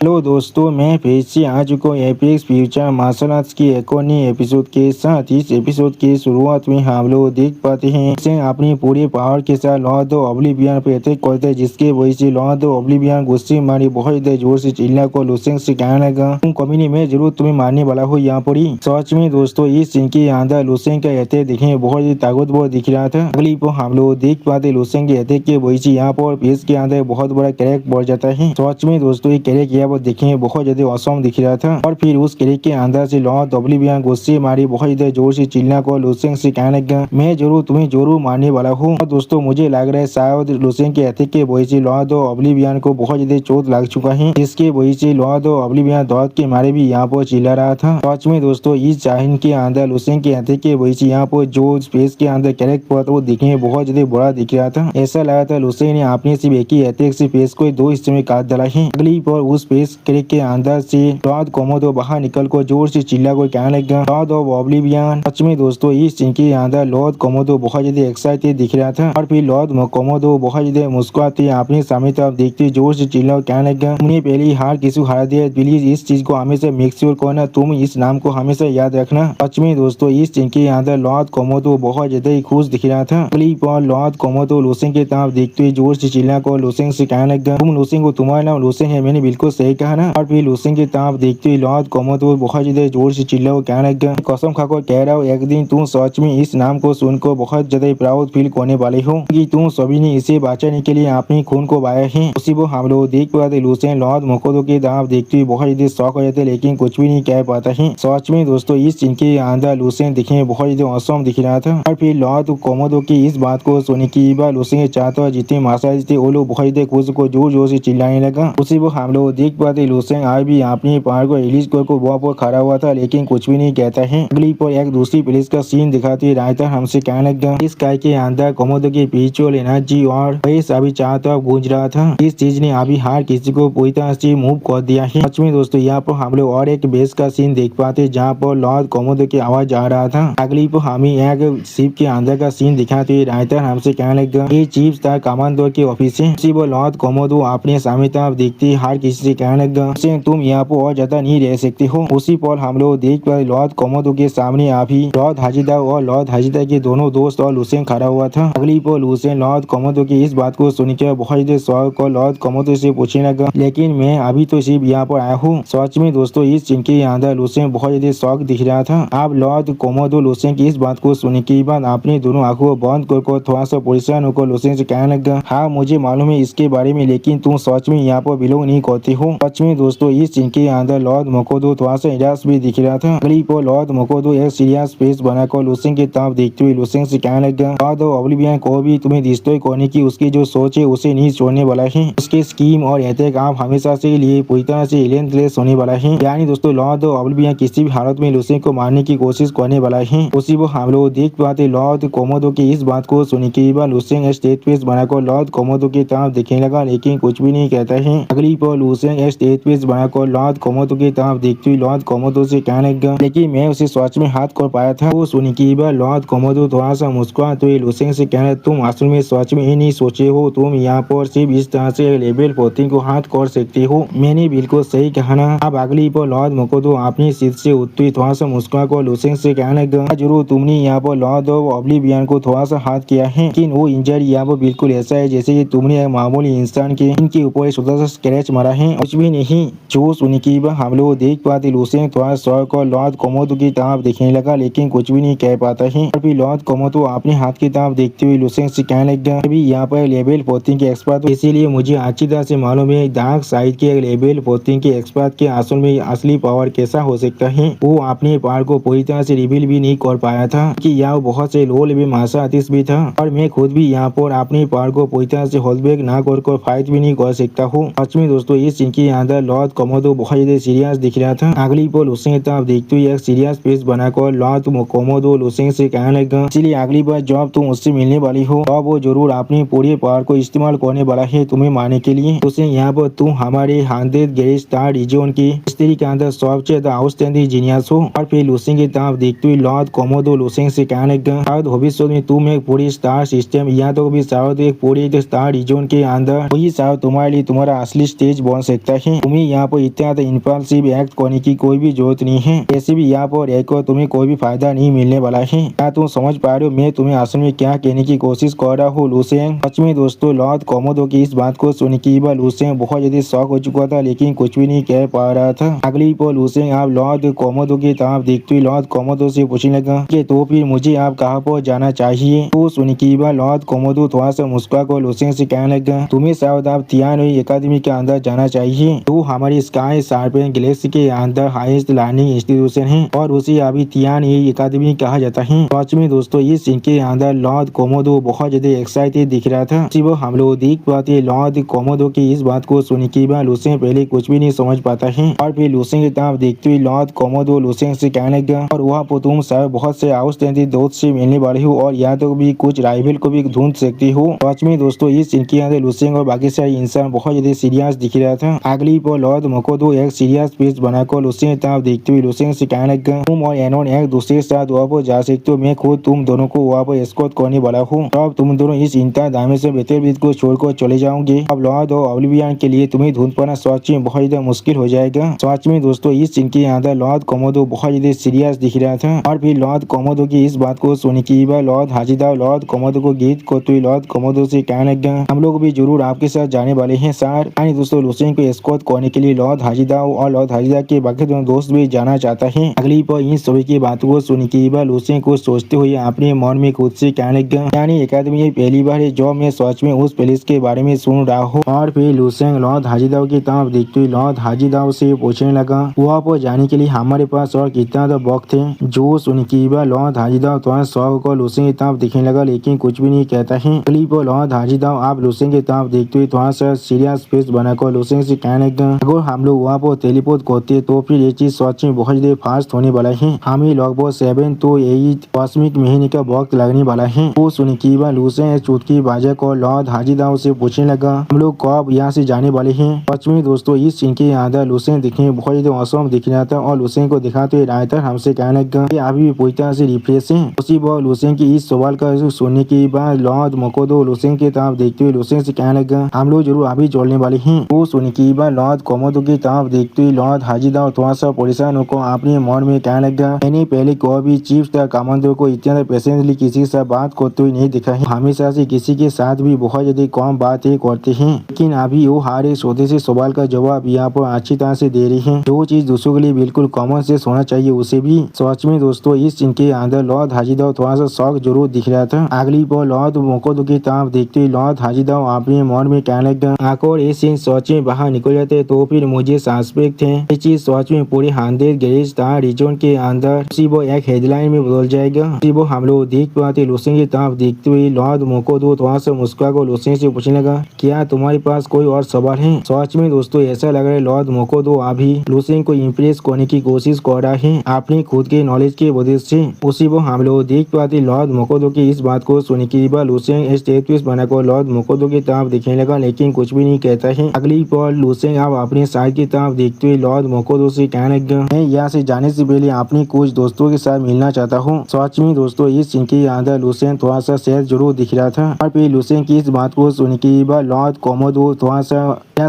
Hello दोस्तों, मैं फिर से आ चुका हूँ एपेक्स फ्यूचर मार्शल आर्ट्स की एक और नई एपिसोड के साथ। इस एपिसोड की शुरुआत में हम लोग देख पाते हैं उसे अपनी पूरी पावर के साथ लॉर्ड ऑफ ऑब्लिवियन पे अटैक करते हैं, जिसके वजह से लॉर्ड ऑफ ऑब्लिवियन गुस्से मारी बहुत जोर से चिल्ला को लुसेंग से कहने लगा, तुम कभी नहीं, मैं जरूर तुम्हें मारने वाला हूँ यहाँ पर ही। सच में दोस्तों, इस सीन के अंदर लुसेंग का अटैक देखने बहुत ही ताकतवर दिख रहा था। अगली पर हम लोग देख पाते लुसेंग के अटैक के वजह से यहाँ पर फेस के अंदर बहुत बड़ा क्रैक बढ़ जाता है। सच में दोस्तों, ये क्रैक वो देखे बहुत ज्यादा औसम दिख रहा था। और फिर उस क्रैक के अंदर से लॉर्ड ऑब्लिवियन गुस्से मारी बहुत ज्यादा जोर से चिल्ला को लुसेंग से कहने लगा, मैं जरूर तुम्हें जरूर मारने वाला हूँ। और दोस्तों, मुझे लग रहा है शायद लुसेंग के अटैक के वजह से लॉर्ड ऑब्लिवियन को बहुत ज्यादा चोट लग चुका है, जिसके वजह से लॉर्ड ऑब्लिवियन दर्द के मारे भी यहाँ पर चिल्ला रहा था। सच में दोस्तों, इस चाइन के अंदर लुसेंग के अटैक के वजह से यहाँ पर जो स्पेस के अंदर क्रैक पड़ा था वो दिखने में बहुत ज्यादा बड़ा दिख रहा था। ऐसा लगा था लुसेंग ने अपने सिर्फ एक ही अटैक से फेस को दो हिस्से में काट डाला है। अगली पर उस स्पेस क्रैक के अंदर से लॉर्ड कोमोडो बाहर निकल कर जोर से चिल्ला को कहने लगा, लॉर्ड ऑफ ऑब्लिवियन। सच में दोस्तों, इस सीन के अंदर लॉर्ड कोमोडो बहुत ज्यादा एक्साइटेड दिख रहा था। और फिर लॉर्ड कोमोडो बहुत ज्यादा मुस्कुराते अपने सामने तरफ देखते जोर से चिल्ला कहने लगा, तुमने पहली हार किसी हरा दिया, प्लीज इस चीज को हमेशा मेक श्योर करना, तुम इस नाम को हमेशा याद रखना। सच में दोस्तों, इस सीन के अंदर लॉर्ड कोमोडो बहुत ज्यादा ही खुश दिख रहा था। अगली पर लॉर्ड कोमोडो लुसेंग के तरफ देखते हुए जोर से चिल्ला को लुसेंग से कहने लगा, तुम लुसेंग को, तुम्हारा नाम लुसेंग है, मैंने बिल्कुल सही कहा ना। और फिर लुसेंग के तरफ देखते हुए लॉर्ड कोमोडो बहुत ज्यादा जोर से चिल्ला को कहने लगा, कसम खाकर कह रहा हूँ, एक दिन तुम सच में इस नाम को सुनकर बहुत ज्यादा प्राउड फील करने वाले हो कि तुम सभी ने इसे बचाने के लिए अपनी खून को बहाया है। उसी वो हम लोग देख पाते लुसेंग लॉर्ड कोमोडो के तरफ देखते हुए बहुत ज्यादा शॉक हो जाते, लेकिन कुछ भी नहीं कह पाता है। सच में दोस्तों, इस सीन के अंदर लुसेंग दिखने में बहुत ज्यादा औसम दिख रहा था। और फिर लॉर्ड कोमोडो की इस बात को सुनने की बार लुसेंग चाहता हुआ जितने मार्शल थे वो लोग बहुत ज्यादा खुश को जोर जोर से चिल्लाने लगा। उसी वो हम लोग देख पाते लुसेंग आज भी अपनी पावर को रिलीज कर वहाँ पर खड़ा हुआ था, लेकिन कुछ भी नहीं कहता है। अगली पर एक दूसरी पुलिस का सीन दिखाती रायता हमसे कहने लगा, इस काय के अंदर कोमोडो के पीछे एनर्जी और बेस अभी चारों तरफ गूंज रहा था। इस चीज ने अभी हर किसी को पूरी तरह से मूव कर दिया है। सच में दोस्तों, यहाँ पर हम लोग और एक बेस का सीन देख पाते जहाँ पर लॉर्ड कोमोडो की आवाज आ रहा था। अगली पर हमें एक शिप के अंदर का सीन दिखाते रायता हमसे कहने लगा, ये चीफ स्टार कमांडर की ऑफिस है। उसी वो लॉर्ड कोमोडो अपने सामने तरफ देखते हर किसी से कहने लगा, तुम यहाँ पर और ज्यादा नहीं रह सकते हो। उसी पर हम लोग देख पाए लॉर्ड कोमोडो के सामने अभी लॉर्ड हाजिदा और लॉर्ड हाजिदा के दोनों दोस्त और लुसेंग खड़ा हुआ था। अगली पर लुसेंग लॉर्ड कोमोडो की इस बात को सुनकर बहुत ज्यादा शौक और लॉर्ड कोमोडो से पूछने लगा, लेकिन मैं अभी तो सिर्फ यहाँ पर आया हूँ। सच में दोस्तों, इस सीन के अंदर लुसेंग बहुत ज्यादा शौक दिख रहा था। अब लॉर्ड कोमोडो लुसेंग की इस बात को सुनने के बाद अपनी दोनों आंखों बंद कर थोड़ा सा परेशान होकर लुसेंग से कहने लगा, हाँ मुझे मालूम है इसके बारे में, लेकिन तुम सच में यहाँ पर बिलोंग नहीं करते हो। सच में दोस्तों, इस सीन के अंदर लॉर्ड कोमोडो थोड़ा सा निराश भी दिख रहा था। अगली पर लॉर्ड कोमोडो एक सीरियस फेस बनाकर लुसेंग की तरफ देखते हुए लुसेंग से कहने लगा, लॉर्ड ऑब्लिवियन को भी तुम्हें डिस्ट्रॉय करने की उसकी जो सोच है उसे नहीं छोड़ने वाला है। उसके स्कीम और अटैक आप हमेशा से लिए पूरी तरह से रिलेंटलेस होने वाला है। यानी दोस्तों, लॉर्ड ऑब्लिवियन किसी भी हालत में लुसेंग को मारने की कोशिश करने वाला है। उसी वो हम लोग देख पाते लॉर्ड कोमोडो की इस बात को सुनने के बाद लुसेंग स्टेट फेस बनाकर लॉर्ड कोमोडो की तरफ देखने लगा, लेकिन कुछ भी नहीं कहता है। अगली पर लुसेंग स्टेट फेस बनाकर लॉर्ड कोमोडो की तरफ देखते हुए लॉर्ड कोमोडो से कहने लगा, लेकिन मैं उसे सच में हाथ कर पाया था। वो सुनी की बार लॉर्ड कोमोडो थोड़ा सा मुस्कुराते हुए लुसेंग से कहने, तुम असल में सच में ही नहीं सोचे हो, तुम यहाँ पर सिर्फ इस तरह से लेवल 14 को हाथ कर सकते हो। मैंने बिल्कुल सही कहा ना। अब अगली पर लॉर्ड कोमोडो अपनी सीट से उठते थोड़ा सा मुस्कुरा कर लुसेंग से कहने लगा, जरूर तुमने यहाँ पर लॉर्ड ऑफ ऑब्लिवियन को थोड़ा सा हाथ किया है, लेकिन वो इंजरी यहाँ पर बिल्कुल ऐसा है जैसे तुमने एक मामूली इंसान के इनके ऊपर छोटा सा स्क्रैच मारा है, कुछ भी नहीं। जो सुनी की बार हम लोग देख पाते लुसेंग थोड़ा शौक और लॉर्ड कोमोडो की तरफ देखने लगा, लेकिन कुछ भी नहीं कह पाता है। और फिर लॉर्ड कोमोडो अपने हाथ की तरफ देखते हुए लुसेंग से कहने लगा, अभी यहाँ पर लेवल 14 के एक्सपर्ट हो, इसीलिए मुझे अच्छी तरह से मालूम है डार्क साइड के लेवल 14 के एक्सपर्ट के असल में असली पावर कैसा हो सकता है। वो अपने पावर को पूरी तरह से रिवील भी नहीं कर पाया था कि यहाँ बहुत से लो लेवल मार्शल आर्टिस्ट भी था, और मैं खुद भी यहाँ पर अपनी पावर को पूरी तरह से होल्ड बैक ना कर फाइट भी नहीं कर सकता हूँ। सच में दोस्तों, इस सीन के अंदर लॉर्ड कोमोडो बहुत ज्यादा सीरियस दिख रहा था। अगली पर लुसेंग तरफ देखते हुए एक सीरियस फेस बनाकर लॉर्ड कोमोडो लुसेंग से कहने लगा, इसलिए अगली बार जब तुम उससे मिलने वाली हो तब वो जरूर अपनी पूरी पावर को इस्तेमाल करने वाला है तुम्हें मारने के लिए। उसे यहाँ पर तुम हमारे 100 ग्रेट स्टार रीजन की स्त्री के अंदर सबसे ज्यादा आउटस्टैंडिंग जीनियस हो। और फिर लुसेंग की तरफ देखते हुए लॉर्ड कोमोडो लुसेंग से कहने लगा, शायद भविष्य में तुम एक पूरी स्टार सिस्टम या तो भी शायद एक पूरी स्टार रीजन के अंदर वही शायद तुम्हारे लिए तुम्हारा असली स्टेज बन सकता सकता है। तुम्हें यहाँ पर इतना इम्पल्सिव एक्ट करने की कोई भी जरूरत नहीं है। ऐसे भी यहाँ पर रहकर तुम्हें कोई भी फायदा नहीं मिलने वाला है। क्या तुम समझ पा रहे हो मैं तुम्हें असल में क्या कहने की कोशिश कर रहा हूँ लुसेंग? सच में दोस्तों लॉर्ड कोमोडो की इस बात को सुन के लुसेंग बहुत ज्यादा शॉक हो चुका था, लेकिन कुछ भी नहीं कह पा रहा था। अगली पल लुसेंग आप लॉर्ड कोमोडो की तरफ देखते हुए लॉर्ड कोमोडो से पूछने लगा कि तो फिर मुझे आप कहाँ पर जाना चाहिए? तो सुन के लॉर्ड कोमोडो थोड़ा सा मुस्कुरा कर लुसेंग से कहने लगा तुम्हें शायद आप तियानोई एकेडमी के अंदर जाना चाहिए। तो हमारी स्काई शार्पेन गैलेक्सी के अंदर हाईएस्ट लर्निंग इंस्टीट्यूशन है और उसे अभी तियानोई एकेडमी कहा जाता है। सच में दोस्तों इस सीन के अंदर लॉर्ड कोमोडो बहुत ज्यादा एक्साइटेड दिख रहा था। वो हम लोग देख पाते लॉर्ड कोमोडो की इस बात को सुन के लुसेंग पहले कुछ भी नहीं समझ पाता है और फिर लुसेंग की तरफ देखते हुए लॉर्ड कोमोडो लुसेंग से कहने लगा और वहाँ पर तुम शायद बहुत से आउटस्टैंडिंग दोस्त से मिलने वाले हो और यहाँ तो भी कुछ राइवल को भी ढूंढ सकती हो। सच में दोस्तों इस सीन के अंदर लुसेंग और बाकी सारे इंसान बहुत ज्यादा सीरियस दिख रहा था। अगली पर लॉर्ड मोकोडो एक सीरियस फेस बनाकर लुसेंग की तरफ देखते हुए लुसेंग से कहने लगा तुम और एनोन एक दूसरे के साथ वहाँ पर जा सकते हो, मैं खुद तुम दोनों को वहाँ पर एस्कॉर्ट करने वाला हूँ। अब तुम दोनों इस इंतजार दामे से बेतरबीत को छोड़कर चले जाओगे। अब लॉर्ड और ऑब्लिवियन के लिए तुम्हें ढूंढ पाना सच में बहुत ज्यादा मुश्किल हो जाएगा। सच में दोस्तों इस सीन के अंदर लॉर्ड कोमोडो बहुत ज्यादा सीरियस दिख रहा था और फिर लॉर्ड कोमोडो की इस बात को सुन के लॉर्ड हाजिदा लॉर्ड कोमोडो को गीत करते हुए लॉर्ड कोमोडो से कहने लगा हम लोग भी जरूर आपके साथ जाने वाले हैं सर। यानी दोस्तों लुसेंग को एस्कॉर्ट करने के लिए लॉर्ड हाजिदा और लॉर्ड हाजिदा के बाकी दोनों दोस्त भी जाना चाहता है। अगली पर इन सभी की बातों को सुन के लुसेंग को सोचते हुए अपने मन में खुद से कहने लगा यानी एकेडमी ये पहली बार है जो मैं सच में उस प्लेस के बारे में सुन रहा हूँ। और फिर लुसेंग लॉर्ड हाजिदाओ की तरफ देखते हुए लॉर्ड हाजिदाओ से पूछने लगा वहाँ पर जाने के लिए हमारे पास और कितना वक्त है? जो सुन के लॉर्ड हाजिदाओ थोड़ा शौक को लुसेंग की तरफ दिखने लगा लेकिन कुछ भी नहीं कहता है। अगली पर लॉर्ड हाजिदाओ आप लुसेंग की तरफ देखते हुए थोड़ा सा सीरियस फेस बनाकर लुसेंग से कहने लगा अगर हम लोग वहाँ पर टेलीपोर्ट करते तो फिर ये चीज सच में बहुत ज्यादा फास्ट होने वाला है। हमें लगभग 7 to 8 कॉस्मिक महीने का वक्त लगने वाला है। वो सुन के लुसेंग चुटकी बाजा को लॉर्ड हाजिदाओ से पूछने लगा हम लोग कब यहाँ से जाने वाले हैं? सच में दोस्तों इस सीन के अंदर लुसेंग दिखने में बहुत ज्यादा औसम दिख रहा था और लुसेंग को दिखाते हुए रायतर हमसे कहने लगा कि अभी भी पूरी तरह से रिफ्रेश है। उसी बार लुसेंग की इस सवाल का सुनने के बाद लॉर्ड मोकोडो लुसेंग की तरफ देखते हुए लुसेंग से कहने लगा हम लोग जरूर अभी जोड़ने वाले हैं। वो सुन के बाद लॉर्ड कोमोडो की तरफ देखते हुए लॉर्ड हाजिदाओ थोड़ा सा परेशान होकर अपने मन में कहने लगा मैंने पहले कोई भी चीफ स्टार कमांडर को इतना पेशेंटली किसी से बात करते हुए नहीं देखा है। हमेशा से किसी के साथ भी बहुत ज्यादा कम बातें करते हैं लेकिन अभी वो हर एक स्वदेशी सवाल का जवाब यहाँ पर अच्छी तरह से दे रही है। जो चीज दूसरों के लिए बिल्कुल कॉमन से होना चाहिए उसे भी। सच में दोस्तों इस सीन के अंदर लॉर्ड हाजिदाओ थोड़ा सा शौक जरूर दिख रहा था। अगली पर लॉर्ड मोकोडो की तरफ देखते हुए लॉर्ड हाजिदाओ अपने मन में कहने लगा आकर ये सीन सच में बाहर निकल जाते तो फिर मुझे सस्पेक्ट थे ये चीज सच में पूरे 100 गैरेज स्टार रीजन के अंदर वो एक हेडलाइन में बदल जाएगा। वो हम लोग देख पाते लुसेंग की तरफ देखते हुए लॉर्ड मोकोडो थोड़ा सा मुस्कुरा कर लुसेंग से पूछने लगा क्या तुम्हारे पास कोई और सवाल है? सच में दोस्तों ऐसा लग रहा है लॉर्ड मोकोडो अभी लुसेंग को इम्प्रेस करने की कोशिश कर रहा है अपने खुद के नॉलेज के वजह से। उसी वो हम लोग देख पाते लॉर्ड मोकोडो की इस बात को सुनने के बाद लुसेंग स्टेटस बनाकर लॉर्ड मोकोडो की तरफ देखने लगा लेकिन कुछ भी नहीं कहता है। अगली पर लुसेंग अब अपने साइड की तरफ देखते हुए लॉर्ड मोकोडो से कहने लगा मैं यहाँ से जाने से पहले अपने कुछ दोस्तों के साथ मिलना चाहता हूँ। सच में दोस्तों इस सीन के अंदर लुसेंग थोड़ा सा सैड जरूर दिख रहा था और फिर लुसेंग की इस बात को सुन के बाद लॉर्ड कोमोडो थोड़ा सा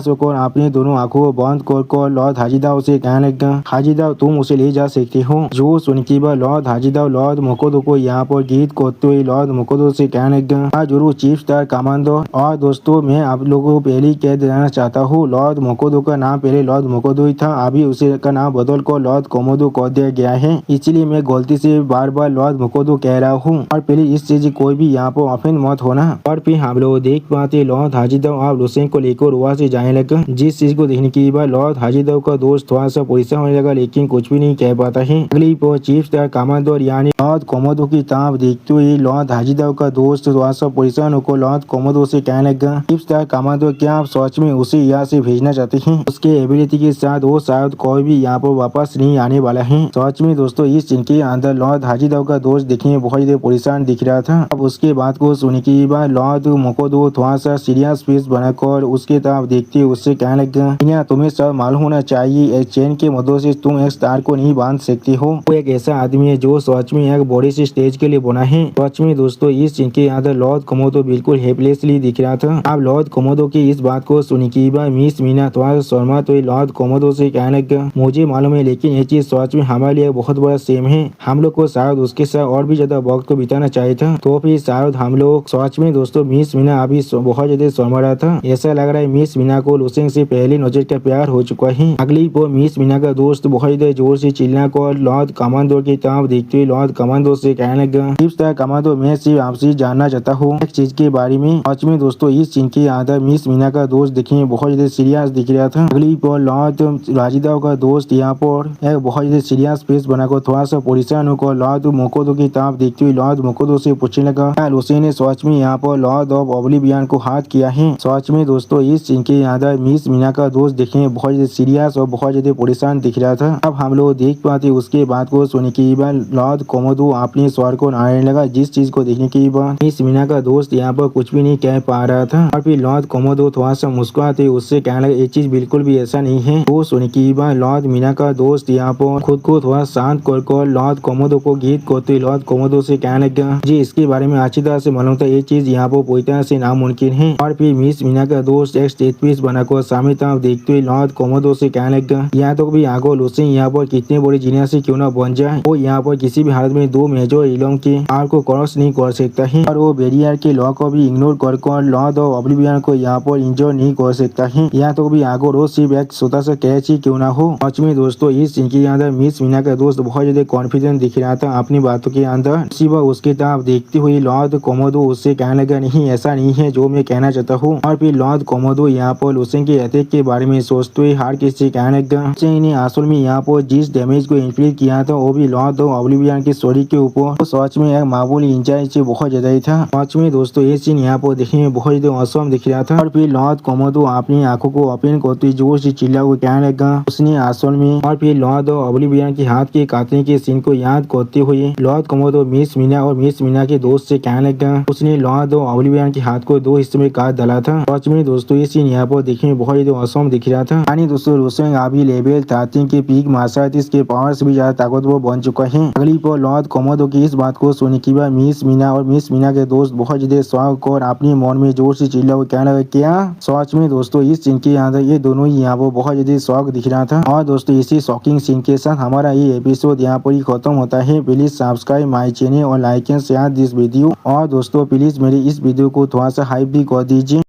होकर अपने दोनों आंखों को बंद कर लॉर्ड हाजिदाओ से कहने लगा हाजिदाओ तुम उसे ले जा सकते हो। जो सुन के बाद लॉर्ड हाजिदाओ लॉर्ड मोकोडो को यहाँ पर गीत करते हुए लॉर्ड मोकोडो से कहने लगा हाँ जरूर चीफ स्टार कमांडो। और दोस्तों मैं आप लोगों को पहले ही कह देना चाहता हूँ लॉर्ड मोकोडो का नाम पहले लॉर्ड मोकोडो ही था, अभी उसे का नाम बदल कर लॉर्ड कोमोडो कर दिया गया है। इसलिए मैं गलती से बार बार लॉर्ड मोकोडो कह रहा हूँ और पहले इस चीज कोई भी यहाँ पर ऑफेंड मत होना। और फिर हम लोग देख पाते लॉर्ड हाजिदाओ और लुसेंग को लेकर वहाँ से जाने लगा। जिस चीज को देखने के बाद लॉर्ड हाजिदाओ का दोस्त थोड़ा सा परेशान होने लगा लेकिन कुछ भी नहीं कह पाता है। अगली पर चीफ स्टार कमांडर यानी लॉर्ड कोमोडो की तरफ देखते हुए लॉर्ड हाजिदाओ का दोस्त थोड़ा सा परेशान होकर लॉर्ड कोमोडो से कहने लगा चीफ स्टार कमांडर क्या आप सच में उसे यहाँ से भेजना चाहते हैं? उसके एबिलिटी के साथ वो शायद कोई भी यहाँ पर वापस नहीं आने वाला है। सच में दोस्तों इस सीन के अंदर लॉर्ड हाजिदाओ का दोस्त देखने में बहुत ज्यादा परेशान दिख रहा था। अब उसके बाद को सुनने के बाद लॉर्ड मोकोडो थोड़ा सा सीरियस फेस बनाकर उसके तरफ देखते उससे कहने लगा तुम्हें सब मालूम होना चाहिए एक चेन के मदद से तुम एक स्टार को नहीं बांध सकते हो। वो एक ऐसा आदमी है जो सच में एक बड़ी सी स्टेज के लिए बना है। सच में दोस्तों इस सीन के अंदर लॉर्ड कोमोडो बिल्कुल हेल्पलेसली दिख रहा था। अब लॉर्ड कोमोडो की इस बात को सुनने के बाद मिस मीना थोड़ा सा शर्मा तो लॉर्ड कोमोदो से कहने लगा, मुझे मालूम है लेकिन ये चीज सच में हमारे लिए बहुत बड़ा सेम है। हम लोग को शायद उसके साथ और भी ज्यादा वक्त को बिताना चाहिए था, तो फिर शायद हम लोग सच में दोस्तों मिस मीना अभी बहुत ज्यादा शर्मा रहा था। ऐसा लग रहा है मिस मीना को लुसेंग से पहले नजर का प्यार हो चुका है। अगली वो मिस मीना का दोस्त बहुत ज्यादा जोर से चिल्ला को लॉर्ड कमांडो की तरफ देखते हुए लॉर्ड कमांडो से कहने लगा, कमांडो मैं सिर्फ आपसे जानना चाहता हूँ एक चीज के बारे में। सच में दोस्तों इस सीन के अंदर मिस मीना का दोस्त दिखने में बहुत ज्यादा सीरियस दिख रहा था। अगली पर लॉर्ड राजिदा का दोस्त यहाँ पर एक बहुत ज्यादा सीरियस फेस बनाकर थोड़ा सा परेशान होकर लॉर्ड मोकोदो की तरफ देखते हुए लॉर्ड मोकोदो से पूछने लगा, क्या लुसेंग ने सच में यहाँ पर लॉर्ड ऑफ ओब्लिवियन को हाथ किया है? सच में दोस्तों इस सीन के अंदर मिस मीना का दोस्त दिखने में बहुत ज्यादा सीरियस और बहुत ज्यादा परेशान दिख रहा था। अब हम लोग देख पाते उसके बाद को सुनने के बाद लॉर्ड कोमोदो अपने स्वर को नारने लगा, जिस चीज को देखने के बाद मिस मीना का दोस्त यहाँ पर कुछ भी नहीं कह पा रहा था। और फिर लॉर्ड कोमोदो थोड़ा सा मुस्कुराते उससे कहने लगा, ये चीज बिल्कुल भी ऐसा नहीं है। वो सुनने के बाद लॉर्ड मीना का दोस्त यहाँ पर खुद को थोड़ा शांत कर लॉर्ड कोमोदो को गीत करते लॉर्ड कोमोदो से कहने लगा, जी इसके बारे में अच्छी तरह से मालूम था ये चीज यहाँ पर पूरी तरह से नामुमकिन है। और फिर मिस मीना का दोस्त एक स्टेज पीस बनाकर सामने तरफ देखते हुए लॉर्ड कोमोदो से कहने लगा, यहाँ तो भी आगो लुसेंग यहाँ पर कितने बड़ी जीनियस से क्यों ना बन जाए, वो यहाँ पर किसी भी हालत में दो मेजर इलम के आर को क्रॉस नहीं कर सकता है और वो बैरियर के लॉ को भी इग्नोर कर लॉर्ड ऑफ ओब्लिवियन को यहाँ पर इंजोर नहीं कर सकता है। यहाँ तो भी आगो रोज सिर्फ एक छोटा सा कैच ही क्यों ना हो। सच में दोस्तों इस सीन के अंदर मिस मीना का दोस्त बहुत ज्यादा कॉन्फिडेंट दिख रहा था अपनी बातों के अंदर। इसी वक्त उसके तरफ देखते हुए लॉर्ड कोमोदो उससे कहने लगा, नहीं ऐसा नहीं है जो मैं कहना चाहता हूँ। और फिर लॉर्ड कोमोदो यहाँ पर लुसेंग के अटैक के बारे में सोचते हुए हर किसी कहने लगा, लुसेंग ने असल में यहाँ पर जिस डैमेज को इन्फ्लिक्ट किया था वो भी लॉर्ड ऑफ ओब्लिवियन के स्टोरी के ऊपर तो सच में एक मामूली इंचार्ज से बहुत ज्यादा ही था। सच में दोस्तों ये सीन यहाँ पर देखने में बहुत ज्यादा औसम दिख रहा था। और फिर लॉर्ड कोमोदो अपनी आंखों को ओपन करते जोर से चिल्ला को कहने लगा उसने असल में। और फिर लॉर्ड ऑफ ओब्लिवियन के हाथ के काटने के सीन को याद करते हुए लॉर्ड कोमोदो मिस मीना और मिस मीना के दोस्त से कहने लगा, उसने लॉर्ड ऑफ ओब्लिवियन के हाथ को दो हिस्से में काट डाला था। सच में दोस्तों ये सीन यहाँ पर देखने में बहुत ज्यादा औसम दिख रहा था। यानी दोस्तों लुसेंग अभी लेवल 13 के पीक मार्शल आर्टिस्ट के पावर से भी ज्यादा ताकतवर बन चुका है। अगली पर लॉर्ड कोमोदो की इस बात को सुनने के बाद मिस मीना और मिस मीना के दोस्त बहुत ज्यादा शौक और अपने मन में जोर से चिल्ला कहने लगा, क्या? सच में दोस्तों इस सीन के अंदर ये दोनों ही यहाँ पर बहुत ज्यादा शौक दिख रहा था। और दोस्तों इसी शॉकिंग सीन के साथ हमारा ये एपिसोड यहाँ पर ही खत्म होता है। प्लीज सब्सक्राइब माई चैनल और like and share this video. और दोस्तों प्लीज मेरी इस वीडियो को थोड़ा सा हाइप भी कर दीजिए।